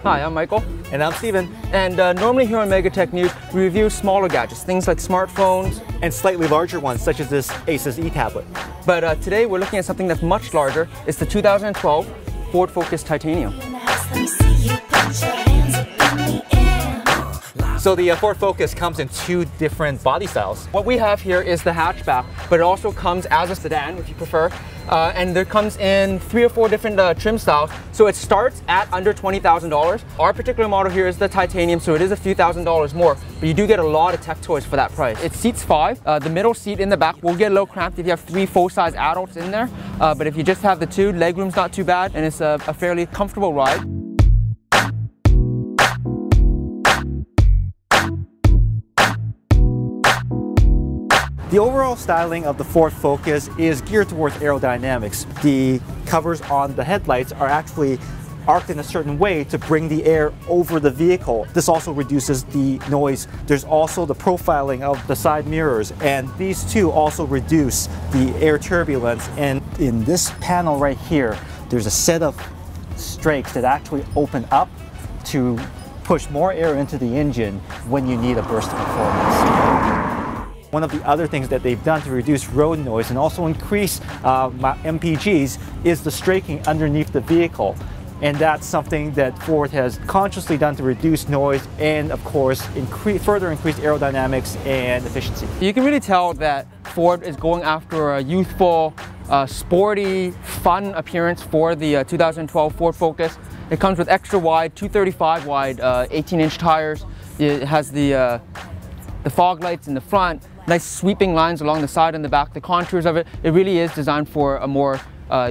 Hi, I'm Michael. And I'm Steven. And normally here on Megatech News, we review smaller gadgets, things like smartphones. And slightly larger ones, such as this Asus e-tablet. But today we're looking at something that's much larger. It's the 2012 Ford Focus Titanium. So the Ford Focus comes in two different body styles. What we have here is the hatchback, but it also comes as a sedan, if you prefer. And there comes in 3 or 4 different trim styles. So it starts at under $20,000. Our particular model here is the Titanium, so it is a few $1,000s more, but you do get a lot of tech toys for that price. It seats 5. The middle seat in the back will get a little cramped if you have 3 full-size adults in there. But if you just have the 2, legroom's not too bad, and it's a fairly comfortable ride. The overall styling of the Ford Focus is geared towards aerodynamics. The covers on the headlights are actually arced in a certain way to bring the air over the vehicle. This also reduces the noise. There's also the profiling of the side mirrors, and these two also reduce the air turbulence. And in this panel right here, there's a set of strakes that actually open up to push more air into the engine when you need a burst of performance. One of the other things that they've done to reduce road noise and also increase MPGs is the straking underneath the vehicle. And that's something that Ford has consciously done to reduce noise and, of course, further increase aerodynamics and efficiency. You can really tell that Ford is going after a youthful, sporty, fun appearance for the 2012 Ford Focus. It comes with extra wide, 235 wide, 18-inch tires. It has the fog lights in the front, nice sweeping lines along the side and the back, the contours of it. It really is designed for a more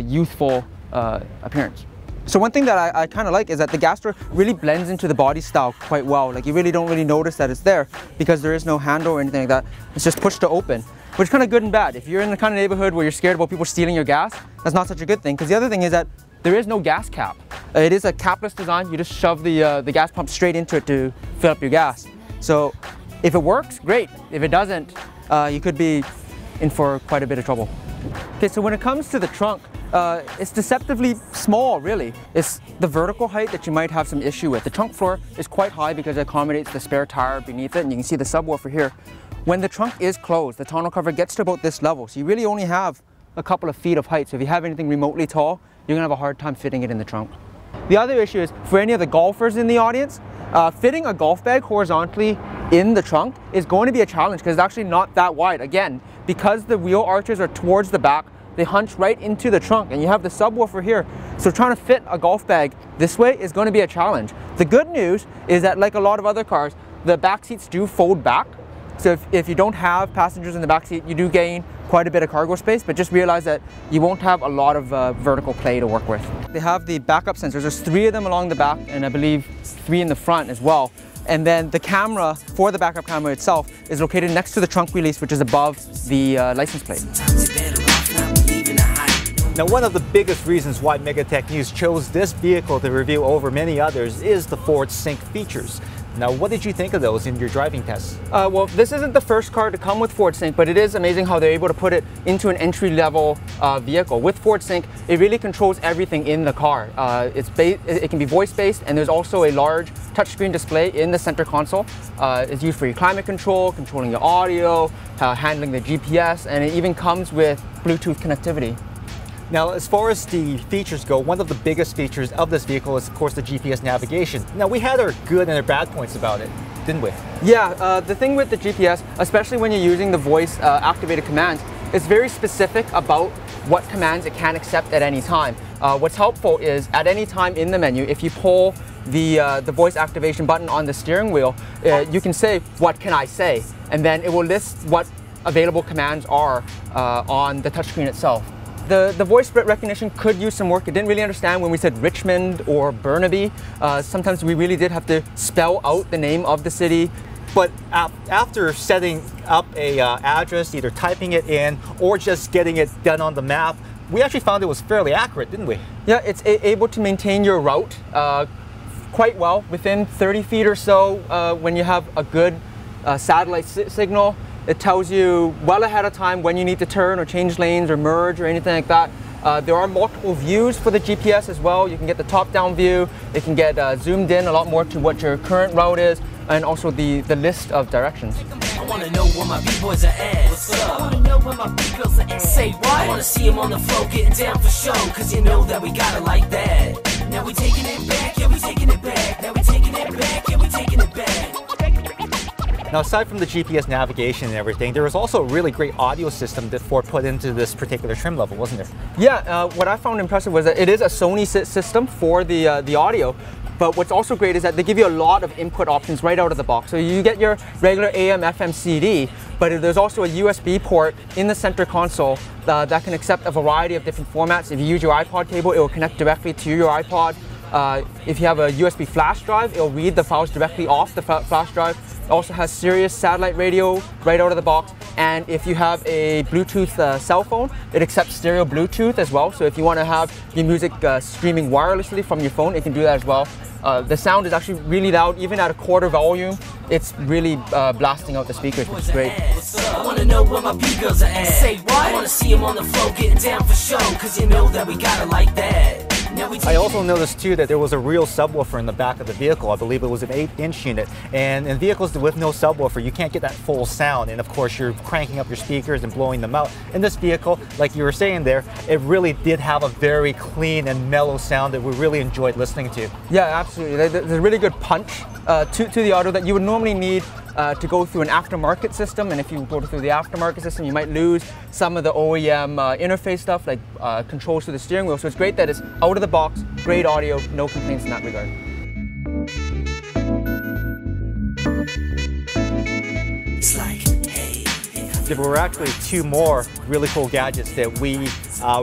youthful appearance. So one thing that I kind of like is that the gas door really blends into the body style quite well. Like, you really don't notice that it's there because there is no handle or anything like that. It's just push to open, which is kind of good and bad. If you're in the kind of neighborhood where you're scared about people stealing your gas, that's not such a good thing, because the other thing is that there is no gas cap. It is a capless design. You just shove the gas pump straight into it to fill up your gas. So if it works, great. If it doesn't, you could be in for quite a bit of trouble. Okay, so when it comes to the trunk, it's deceptively small, really. It's the vertical height that you might have some issue with. The trunk floor is quite high because it accommodates the spare tire beneath it, and you can see the subwoofer here. When the trunk is closed, the tonneau cover gets to about this level, so you really only have a couple of feet of height. So if you have anything remotely tall, you're gonna have a hard time fitting it in the trunk. The other issue is, for any of the golfers in the audience, fitting a golf bag horizontally in the trunk is going to be a challenge because it's actually not that wide. Again, because the wheel arches are towards the back, they hunch right into the trunk, and you have the subwoofer here. So trying to fit a golf bag this way is going to be a challenge. The good news is that, like a lot of other cars, the back seats do fold back. So if you don't have passengers in the back seat, you do gain quite a bit of cargo space, but just realize that you won't have a lot of vertical play to work with. They have the backup sensors. There's 3 of them along the back, and I believe 3 in the front as well. And then the camera for the backup camera itself is located next to the trunk release, which is above the license plate. Now, one of the biggest reasons why Megatech News chose this vehicle to review over many others is the Ford Sync features. Now, what did you think of those in your driving tests? Well, this isn't the first car to come with Ford Sync, but it is amazing how they're able to put it into an entry-level vehicle. With Ford Sync, it really controls everything in the car. It can be voice-based, and there's also a large touchscreen display in the center console. It's used for your climate control, controlling your audio, handling the GPS, and it even comes with Bluetooth connectivity. Now, as far as the features go, one of the biggest features of this vehicle is, of course, the GPS navigation. Now, we had our good and our bad points about it, didn't we? Yeah, the thing with the GPS, especially when you're using the voice activated commands, it's very specific about what commands it can accept at any time. What's helpful is, at any time in the menu, if you pull the voice activation button on the steering wheel, you can say, "What can I say?" And then it will list what available commands are on the touchscreen itself. The voice recognition could use some work. It didn't really understand when we said Richmond or Burnaby. Sometimes we really did have to spell out the name of the city. But after setting up a address, either typing it in or just getting it done on the map, we actually found it was fairly accurate, didn't we? Yeah, it's able to maintain your route quite well within 30 feet or so when you have a good satellite signal. It tells you well ahead of time when you need to turn or change lanes or merge or anything like that. There are multiple views for the GPS as well. You can get the top-down view, it can get zoomed in a lot more to what your current route is, and also the list of directions. I wanna know where my B-boys are at. What's up? I wanna know where my B-girls are at. Say what? I wanna see them on the floor getting down for show, cause you know that we got it like that. Now we taking it back, yeah we taking it back. Now we taking it back, yeah we taking it back. Now, aside from the GPS navigation and everything, there was also a really great audio system that Ford put into this particular trim level, wasn't there? Yeah, what I found impressive was that it is a Sony system for the audio. But what's also great is that they give you a lot of input options right out of the box. So you get your regular AM, FM, CD, but there's also a USB port in the center console that can accept a variety of different formats. If you use your iPod cable, it will connect directly to your iPod. If you have a USB flash drive, it'll read the files directly off the flash drive. It also has Sirius satellite radio right out of the box. And if you have a Bluetooth cell phone, it accepts stereo Bluetooth as well. So if you want to have your music streaming wirelessly from your phone, it can do that as well. The sound is actually really loud, even at a quarter volume. It's really blasting out the speakers, which is great. I wanna know where my B-girls are at. Say what? I wanna see them on the floor getting down for show, cause you know that we got it like that. I also noticed too that there was a real subwoofer in the back of the vehicle. I believe it was an 8-inch unit. And in vehicles with no subwoofer, you can't get that full sound. And of course, you're cranking up your speakers and blowing them out. In this vehicle, like you were saying there, it really did have a very clean and mellow sound that we really enjoyed listening to. Yeah, absolutely. There's a really good punch to the audio that you would normally need to go through an aftermarket system, and if you go through the aftermarket system, you might lose some of the OEM interface stuff like controls to the steering wheel. So it's great that it's out of the box, great audio, no complaints in that regard. It's like, hey. There were actually two more really cool gadgets that we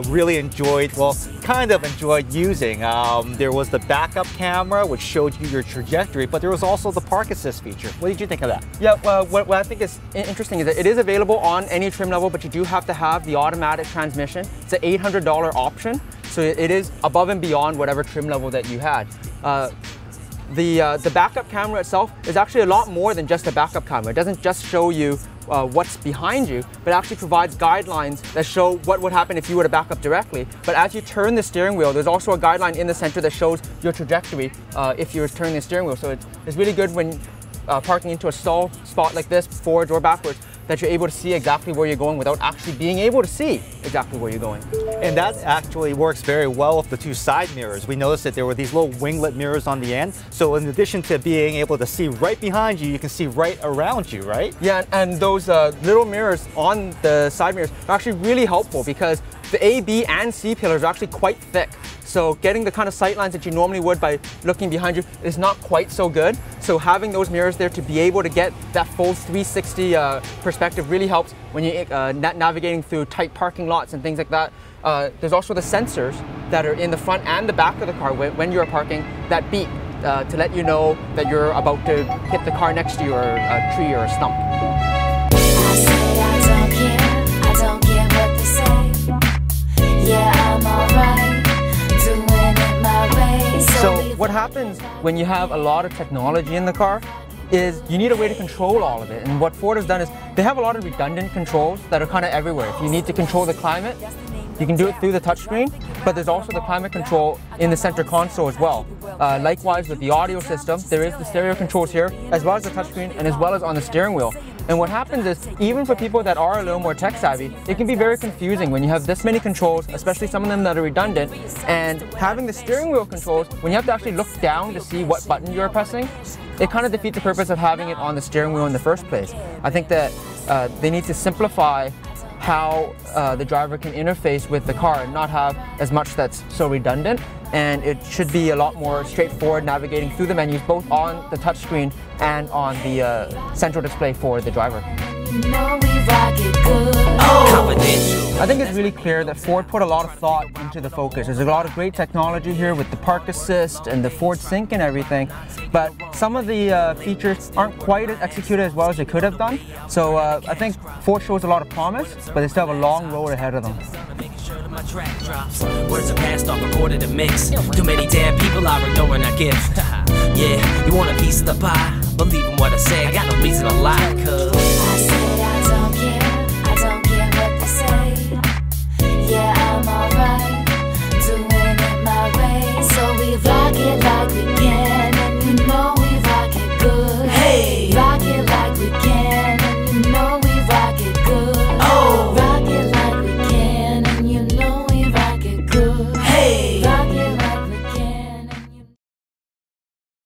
really enjoyed, well, kind of enjoyed using. There was the backup camera, which showed you your trajectory, but there was also the park assist feature. What did you think of that? Yeah, what I think is interesting is that it is available on any trim level, but you do have to have the automatic transmission. It's an $800 option, so it is above and beyond whatever trim level that you had. The backup camera itself is actually a lot more than just a backup camera. It doesn't just show you what's behind you, but actually provides guidelines that show what would happen if you were to back up directly. But as you turn the steering wheel, there's also a guideline in the center that shows your trajectory if you were turning the steering wheel. So it's really good when parking into a stall spot like this, forwards or backwards, that you're able to see exactly where you're going without actually being able to see exactly where you're going. And that actually works very well with the two side mirrors. We noticed that there were these little winglet mirrors on the end. So in addition to being able to see right behind you, you can see right around you, right? Yeah, and those little mirrors on the side mirrors are actually really helpful because the A, B, and C pillars are actually quite thick. So getting the kind of sight lines that you normally would by looking behind you is not quite so good. So having those mirrors there to be able to get that full 360 perspective really helps when you're navigating through tight parking lots and things like that. There's also the sensors that are in the front and the back of the car when you're parking that beep to let you know that you're about to hit the car next to you or a tree or a stump. I said I don't care what they say. Yeah, I'm alright, doing it my way. So what happens when you have a lot of technology in the car is you need a way to control all of it. And what Ford has done is they have a lot of redundant controls that are kind of everywhere. If you need to control the climate, you can do it through the touchscreen, but there's also the climate control in the center console as well. Likewise with the audio system, there is the stereo controls here, as well as the touchscreen and as well as on the steering wheel. And what happens is, even for people that are a little more tech savvy, it can be very confusing when you have this many controls, especially some of them that are redundant, and having the steering wheel controls, when you have to actually look down to see what button you're pressing, it kind of defeats the purpose of having it on the steering wheel in the first place. I think that they need to simplify how the driver can interface with the car and not have as much that's so redundant, and it should be a lot more straightforward navigating through the menus both on the touchscreen and on the central display for the driver. You know we rock it good. I think it's really clear that Ford put a lot of thought into the Focus. There's a lot of great technology here with the park assist and the Ford Sync and everything, but some of the features aren't quite executed as well as they could have done. So I think Ford shows a lot of promise, but they still have a long road ahead of them. My track drops. Words are passed off, recorded to mix. Too many damn people are ignoring our gift. Yeah, you want a piece of the pie? Believe in what I say, I got no reason to lie, cuz